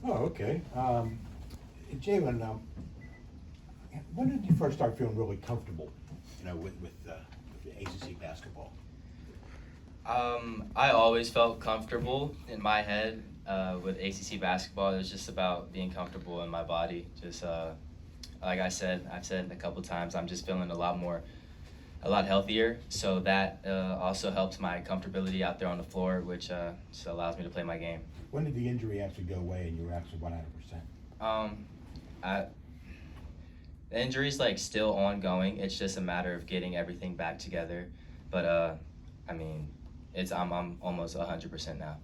Oh, okay. Jalen, when did you first start feeling really comfortable, with ACC basketball? I always felt comfortable in my head with ACC basketball. It was just about being comfortable in my body. Just like I've said a couple times, I'm just feeling a lot healthier. So that also helps my comfortability out there on the floor, which just allows me to play my game. When did the injury actually go away and you were actually 100%? I, the injury's like still ongoing. It's just a matter of getting everything back together. But I mean, I'm almost 100% now.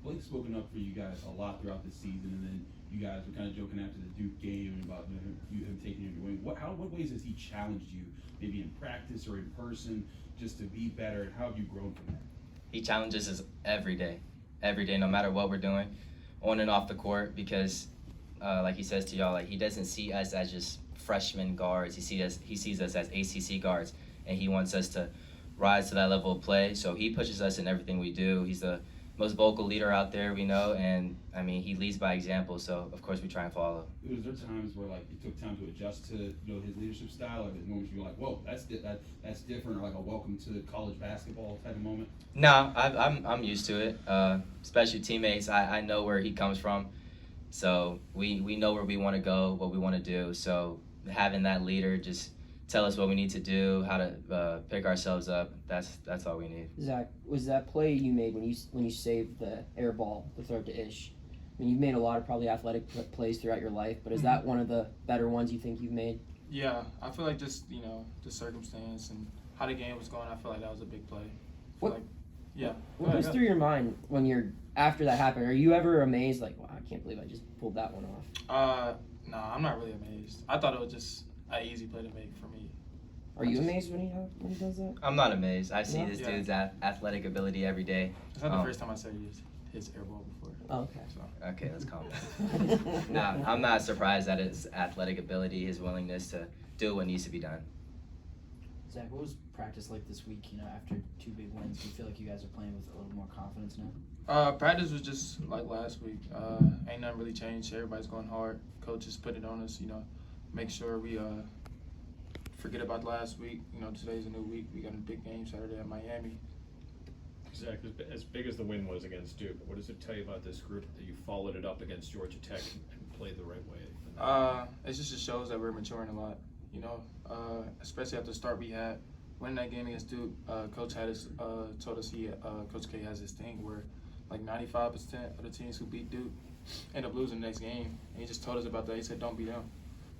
Blake's spoken up for you guys a lot throughout the season, and then you guys were kind of joking after the Duke game about him taking you under wing. What ways has he challenged you, maybe in practice or in person, just to be better? And how have you grown from that? He challenges us every day, no matter what we're doing, on and off the court. Because, like he says to y'all, like he doesn't see us as just freshman guards. He sees us as ACC guards, and he wants us to rise to that level of play. So he pushes us in everything we do. He's the most vocal leader out there, we know, and I mean he leads by example. So of course we try and follow. Was there times where like it took time to adjust to his leadership style, or moments you're like, whoa, that's different, or like a welcome to college basketball type of moment? No, I'm used to it. Especially teammates, I know where he comes from, so we know where we want to go, what we want to do. So having that leader just tell us what we need to do, how to pick ourselves up. That's all we need. Zach, was that play you made when you saved the air ball, the throw to Ish? I mean, you've made a lot of probably athletic plays throughout your life, but is that one of the better ones you think you've made? Yeah, I feel like just the circumstance and how the game was going, I feel like that was a big play. What What goes through your mind when you're after that happened? Are you ever amazed, like, wow, I can't believe I just pulled that one off? No, I'm not really amazed. I thought it was just an easy play to make for me. Are you amazed when he does that? I'm not amazed. I see No? this dude's athletic ability every day. It's not the first time I said his air ball before. Oh, okay. So. Okay, let's calm down. No, I'm not surprised at his athletic ability, his willingness to do what needs to be done. Zach, what was practice like this week? After 2 big wins, do you feel like you guys are playing with a little more confidence now? Practice was just like last week. Ain't nothing really changed. Everybody's going hard. Coach is putting it on us. Make sure we forget about last week. Today's a new week. We got a big game Saturday at Miami. Zach, as big as the win was against Duke, what does it tell you about this group that you followed it up against Georgia Tech and played the right way? It just shows that we're maturing a lot. Especially after the start we had. Winning that game against Duke, Coach had told us Coach K has this thing where like 95% of the teams who beat Duke end up losing the next game. And he just told us about that. He said, don't be them.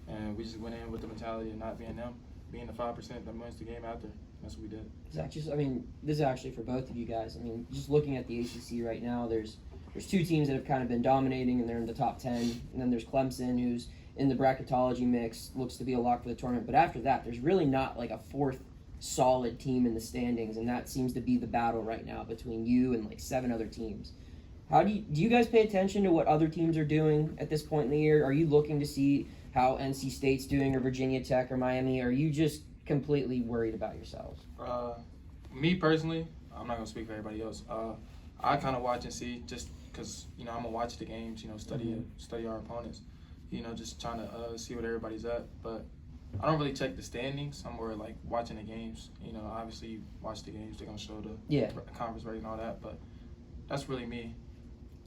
And we just went in with the mentality of not being them, being the 5% that wins the game after. That's what we did. Zach, this is actually for both of you guys. Just looking at the ACC right now, there's 2 teams that have kind of been dominating, and they're in the top 10. And then there's Clemson, who's in the bracketology mix, looks to be a lock for the tournament. But after that, there's really not like a 4th solid team in the standings, and that seems to be the battle right now between you and like 7 other teams. How do you guys pay attention to what other teams are doing at this point in the year? Are you looking to see how NC State's doing, or Virginia Tech, or Miami? Or are you just completely worried about yourselves? Me personally, I'm not gonna speak for everybody else. I kind of watch and see, just because I'm gonna watch the games. Study our opponents. Just trying to see what everybody's at. But I don't really check the standings. I'm more like watching the games. Obviously you watch the games. They're gonna show the conference rate and all that. But that's really me.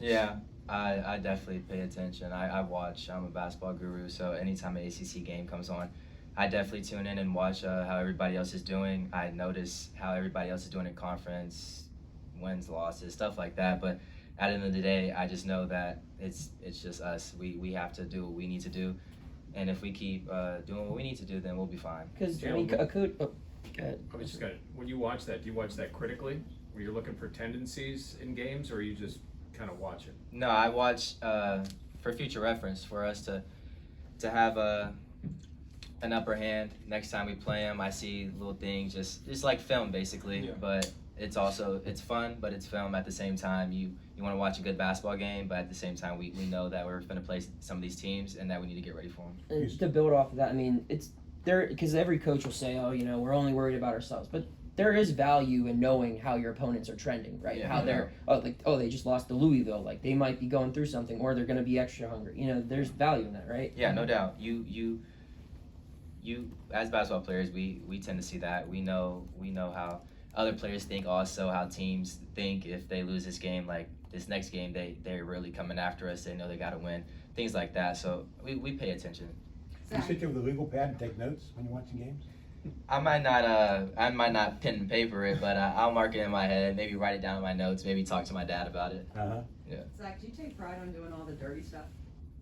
Yeah, I definitely pay attention. I watch. I'm a basketball guru, so anytime an ACC game comes on, I definitely tune in and watch how everybody else is doing. I notice how everybody else is doing in conference, wins, losses, stuff like that. But at the end of the day, I just know that it's just us. We have to do what we need to do, and if we keep doing what we need to do, then we'll be fine. Because Jaland, a coach. Oh, go ahead. I was just gonna, when you watch that, do you watch that critically? Where you're looking for tendencies in games, or you just kind of watch it? No, I watch for future reference, for us to have an upper hand next time we play them. I see little things, just like film basically. Yeah. But it's fun, but it's film at the same time. You want to watch a good basketball game, but at the same time we know that we're going to play some of these teams and that we need to get ready for them. And to build off of that, it's there, because every coach will say, oh, we're only worried about ourselves. But there is value in knowing how your opponents are trending, right? Yeah. How they're they just lost to Louisville, like they might be going through something, or they're going to be extra hungry. There's value in that, right? Yeah, no doubt. You as basketball players, we tend to see that. We know how other players think, also how teams think if they lose this game, like this next game, they're really coming after us. They know they got to win, things like that. So we pay attention. Do you sit there with a legal pad and take notes when you're watching games? I might not pen and paper it, but I'll mark it in my head, maybe write it down in my notes, maybe talk to my dad about it. Zach, do you take pride on doing all the dirty stuff?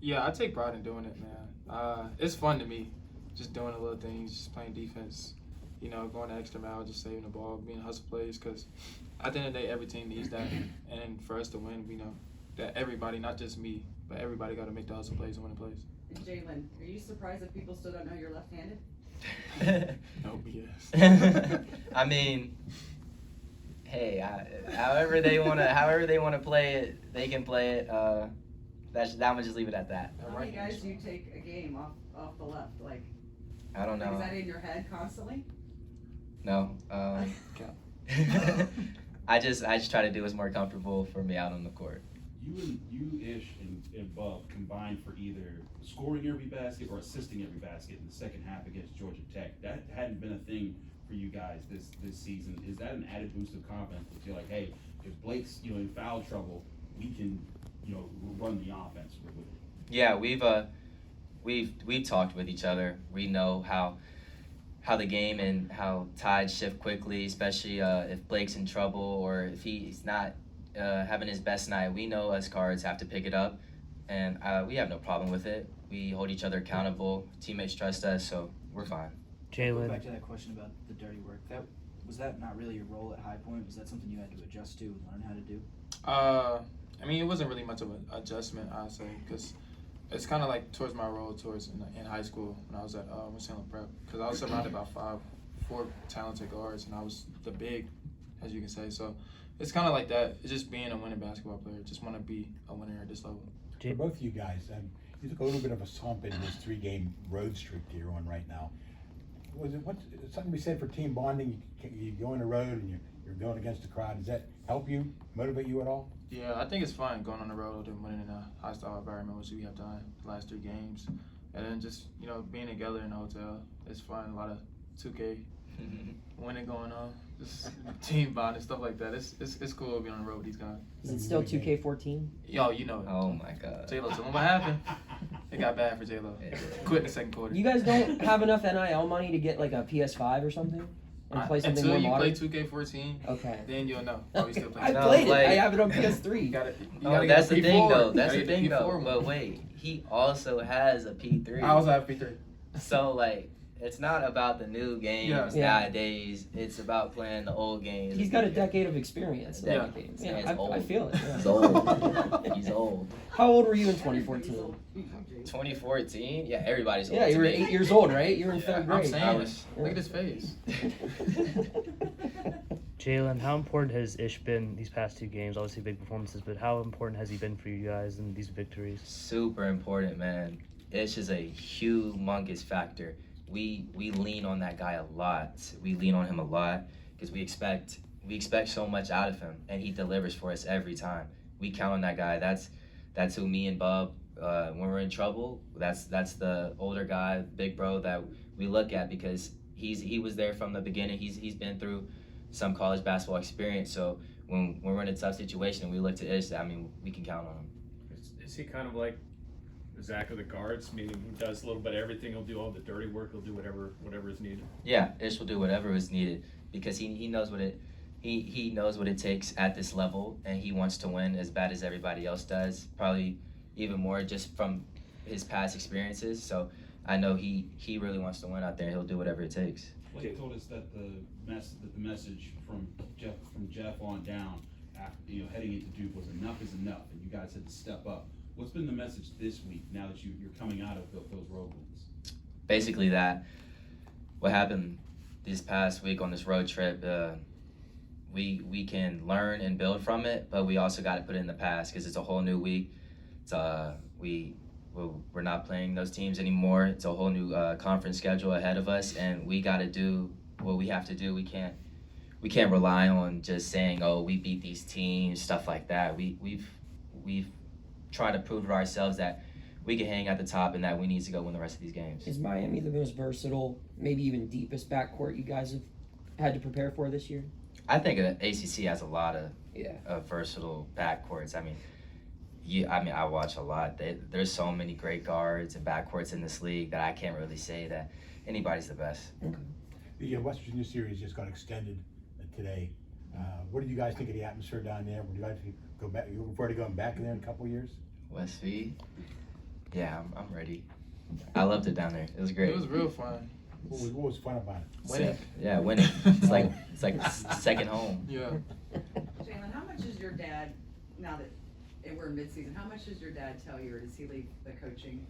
Yeah, I take pride in doing it, man. It's fun to me, just doing the little things, just playing defense, going the extra mile, just saving the ball, being hustle plays, because at the end of the day, every team needs that. And for us to win, we know that everybody, not just me, but everybody got to make the hustle plays and win the plays. And Jaland, are you surprised that people still don't know you're left-handed? No BS. I mean, hey, however they wanna play it, they can play it. That would just leave it at that. How many guys do you take a game off the left? Like, I don't know. is that in your head constantly? No. I just try to do what's more comfortable for me out on the court. You, Ish, and Bub combined for either scoring every basket or assisting every basket in the second half against Georgia Tech. That hadn't been a thing for you guys this season. Is that an added boost of confidence that you're like, hey, if Blake's in foul trouble, we can run the offense with it? Yeah, we've talked with each other. We know how the game and how tides shift quickly, especially if Blake's in trouble or if he's not having his best night. We know us guards have to pick it up, and we have no problem with it. We hold each other accountable. Teammates trust us, so we're fine. Go back to that question about the dirty work. Was that not really your role at High Point? Was that something you had to adjust to and learn how to do? I mean, it wasn't really much of an adjustment, I'd say, because it's kind of like towards my role in high school when I was at Winston Prep, because I was surrounded by four talented guards, and I was the big, as you can say. So it's kind of like that. It's just being a winning basketball player. Just want to be a winner at this level. For both of you guys, you took a little bit of a slump in this 3-game road streak that you're on right now. Was it something we said for team bonding? You go on the road and you're going against the crowd. Does that help you, motivate you at all? Yeah, I think it's fun going on the road and winning in a hostile environment, which we have done the last 3 games. And then just, being together in the hotel, it's fun. A lot of 2K winning going on, just team bonding, stuff like that. It's cool to be on the road with these guys. Is it still 2K14? Yo, you know it. Oh my God. J-Lo, tell them what happened. It got bad for J-Lo. Quit in the second quarter. You guys don't have enough NIL money to get like a PS5 or something? And play something Until more you modern? play 2K14, okay. then you'll know. Are we still I playing? played it. like- I have it on PS3. You gotta Oh, get that's a the P4. thing though. You That's gotta the get thing P4 though. one. But wait, he also has a P3. I also have P3. So like, it's not about the new games Yeah. nowadays. It's about playing the old games. He's got a decade of experience. Yeah. Decades. Yeah, Yeah, he's I old. feel it. Yeah. He's old. He's old. How old were you in 2014? 2014? Yeah, everybody's old. Yeah, you to were me. 8 years old, right? You were in Yeah. 3rd I'm grade. saying, was- look at his face. Jaland, how important has Ish been these past 2 games? Obviously big performances, but how important has he been for you guys in these victories? Super important, man. It's just a humongous factor. We lean on that guy a lot. We lean on him a lot because we expect so much out of him, and he delivers for us every time. We count on that guy. That's who me and Bub, when we're in trouble, that's the older guy, big bro that we look at because he was there from the beginning. He's been through some college basketball experience. So when we're in a tough situation, we look to Ish. I mean, we can count on him. Is he kind of like Zack of the guards, meaning he does a little bit of everything? He'll do all the dirty work. He'll do whatever is needed. Yeah, Ish will do whatever is needed because he knows what he knows what it takes at this level, and he wants to win as bad as everybody else does. Probably even more just from his past experiences. So I know he really wants to win out there. He'll do whatever it takes. Blake told us that the message from Jeff on down after heading into Duke was enough is enough, and you guys had to step up. What's been the message this week now that you're coming out of those road wins? Basically that what happened this past week on this road trip, we can learn and build from it, but we also got to put it in the past because it's a whole new week. It's we're not playing those teams anymore. It's a whole new conference schedule ahead of us, and we got to do what we have to do. We we can't rely on just saying, oh, we beat these teams, stuff like that. We've tried to prove to ourselves that we can hang at the top and that we need to go win the rest of these games. Is Miami the most versatile, maybe even deepest backcourt you guys have had to prepare for this year? I think the ACC has a lot of Yeah. versatile backcourts. I mean, I watch a lot. There's so many great guards and backcourts in this league that I can't really say that anybody's the best. The West Virginia series just got extended today. What do you guys think of the atmosphere down there? Would you guys go back? You looking forward to going back in there in a couple of years? West V? Yeah, I'm ready. I loved it down there. It was great. It was real fun. What was fun about it? Winning. Yeah, winning. It's like second home. Yeah. Jalen, how much does your dad, now that we're in midseason, how much does your dad tell you, or does he leave the coaching?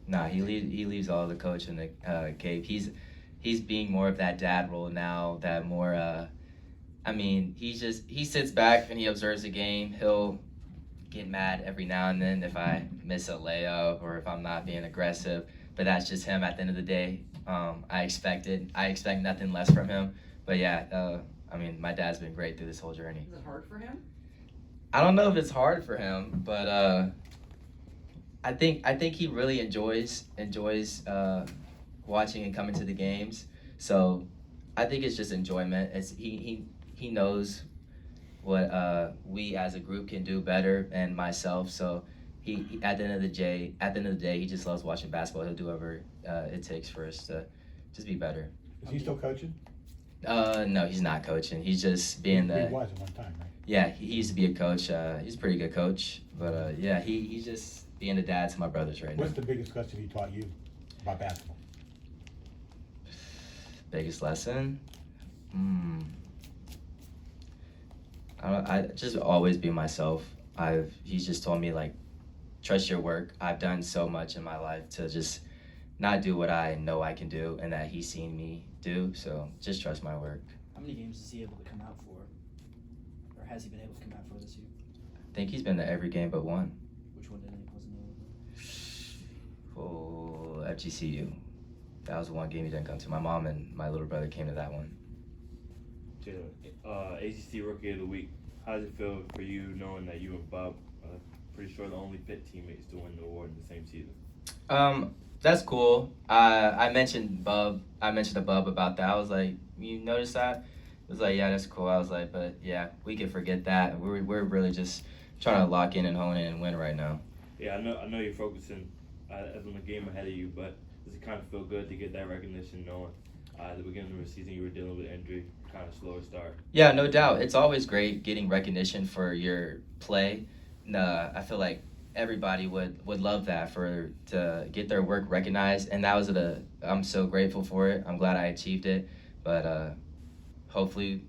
Nah, he leaves all the coach and the Gabe. He's being more of that dad role now. That more. I mean, he sits back and he observes the game. He'll get mad every now and then if I miss a layup or if I'm not being aggressive. But that's just him. At the end of the day, I expect nothing less from him. But yeah, I mean, my dad's been great through this whole journey. Is it hard for him? I don't know if it's hard for him, but I think he really enjoys watching and coming to the games. So I think it's just enjoyment. He knows what we as a group can do better, and myself. So he at the end of the day, he just loves watching basketball. He'll do whatever it takes for us to just be better. Is he still coaching? No, he's not coaching. He's just being He the. was at one time, right? Yeah, he used to be a coach. He's a pretty good coach, but yeah, he's just being a dad to my brothers right now. What's the biggest lesson he taught you about basketball? Biggest lesson? I just always be myself. He's just told me, like, trust your work. I've done so much in my life to just not do what I know I can do and that he's seen me do. So just trust my work. How many games is he able to come out for? Or has he been able to come out for this year? I think he's been to every game but one. Which one wasn't able to? Oh, FGCU. That was the one game he didn't come to. My mom and my little brother came to that one. ACC Rookie of the Week. How does it feel for you knowing that you and Bob are pretty sure the only Pitt teammates to win the award in the same season? That's cool. I mentioned to Bub about that. I was like, you notice that? It was like, yeah, that's cool. I was like, but yeah, we can forget that. We're really just trying to lock in and hone in and win right now. Yeah, I know you're focusing on the game ahead of you, but does it kind of feel good to get that recognition knowing at the beginning of the season you were dealing with injury, kind of slower start? Yeah, no doubt. It's always great getting recognition for your play. I feel like everybody would love that to get their work recognized, and that was I'm so grateful for it. I'm glad I achieved it, but hopefully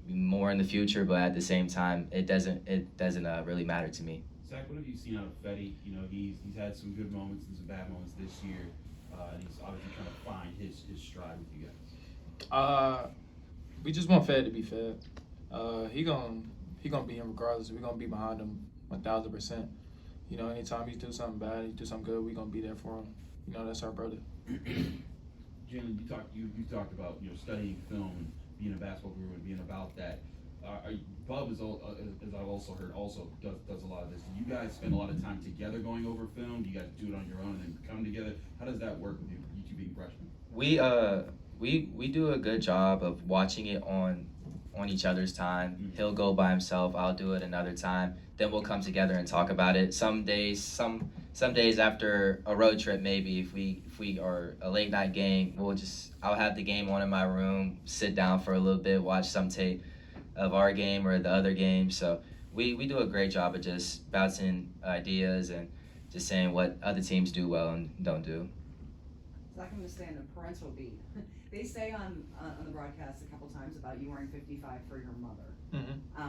more in the future. But at the same time, it doesn't really matter to me. Zach, what have you seen out of Fetty? You know, he's had some good moments and some bad moments this year, and he's obviously trying to find his stride with you guys. We just want Fed to be Fed. He gonna be him regardless. We gonna be behind him 1,000%. You know, anytime he do something bad, he do something good, we gonna be there for him. You know, that's our brother. Jaland, you talked about studying film and being a basketball guru and being about that. Bub as I've also heard does a lot of this. Do you guys spend a lot of time together going over film? Do you guys do it on your own and then come together? How does that work with you two being freshmen? We do a good job of watching it on each other's time. Mm-hmm. He'll go by himself. I'll do it another time. Then we'll come together and talk about it. Some days after a road trip, maybe if we are a late night game, I'll have the game on in my room, sit down for a little bit, watch some tape of our game or the other game. So we do a great job of just bouncing ideas and just saying what other teams do well and don't do. So I can understand a parental beat. They say on the broadcast a couple times about you wearing 55 for your mother. Mm-hmm.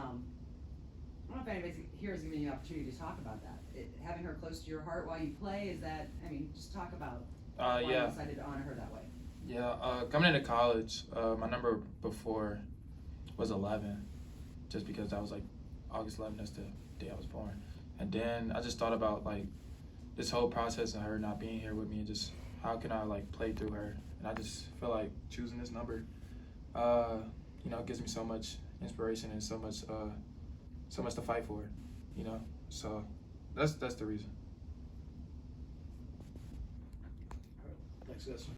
I don't know if anybody here has given you the opportunity to talk about that. Having her close to your heart while you play, just talk about why you decided to honor her that way. Yeah, coming into college, my number before was 11, just because that was like August 11th, that's the day I was born. And then I just thought about like this whole process of her not being here with me and just how can I like play through her. And I just feel like choosing this number you know, it gives me so much inspiration and so much to fight for, you know. So that's the reason. Thanks, guys.